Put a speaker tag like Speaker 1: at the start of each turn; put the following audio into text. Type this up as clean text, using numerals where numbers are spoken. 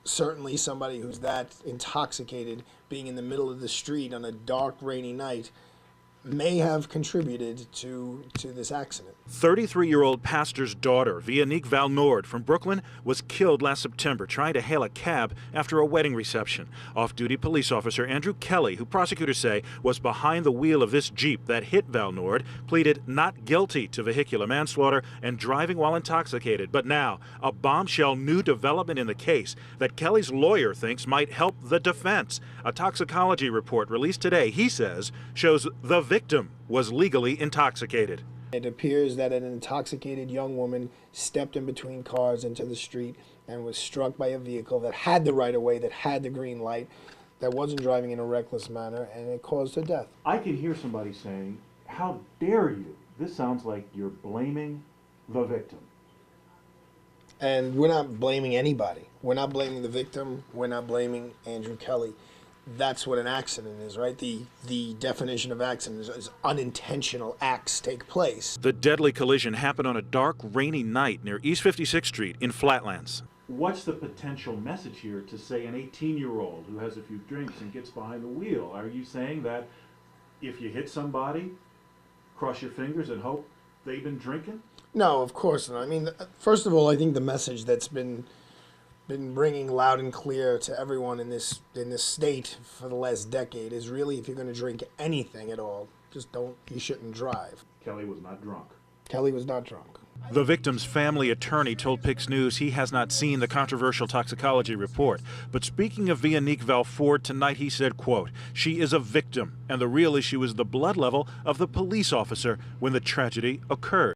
Speaker 1: certainly somebody who's that intoxicated, being in the middle of the street on a dark, rainy night, may have contributed to this accident.
Speaker 2: 33-year-old pastor's daughter, Vianique Valnord from Brooklyn, was killed last September trying to hail a cab after a wedding reception. Off-duty police officer Andrew Kelly, who prosecutors say was behind the wheel of this Jeep that hit Valnord, pleaded not guilty to vehicular manslaughter and driving while intoxicated. But now, a bombshell new development in the case that Kelly's lawyer thinks might help the defense. A toxicology report released today, he says, shows the victim was legally intoxicated.
Speaker 1: It appears that an intoxicated young woman stepped in between cars into the street and was struck by a vehicle that had the right-of-way, that had the green light, that wasn't driving in a reckless manner, and it caused her death.
Speaker 2: I could hear somebody saying, how dare you? This sounds like you're blaming the victim.
Speaker 1: And we're not blaming anybody. We're not blaming the victim. We're not blaming Andrew Kelly. That's what an accident is, right? The definition of accident is unintentional acts take place.
Speaker 2: The deadly collision happened on a dark, rainy night near East 56th Street in Flatlands. What's the potential message here to, say, an 18-year-old who has a few drinks and gets behind the wheel? Are you saying that if you hit somebody, cross your fingers and hope they've been drinking?
Speaker 1: No, of course not. I mean, first of all, I think the message that's been ringing loud and clear to everyone in this state for the last decade is really, if you're going to drink anything at all, you shouldn't drive.
Speaker 2: Kelly was not drunk.
Speaker 1: Kelly was not drunk.
Speaker 2: The victim's family attorney told PIX News he has not seen the controversial toxicology report. But speaking of Vianique Valnord tonight, he said, quote, she is a victim, and the real issue is the blood level of the police officer when the tragedy occurred.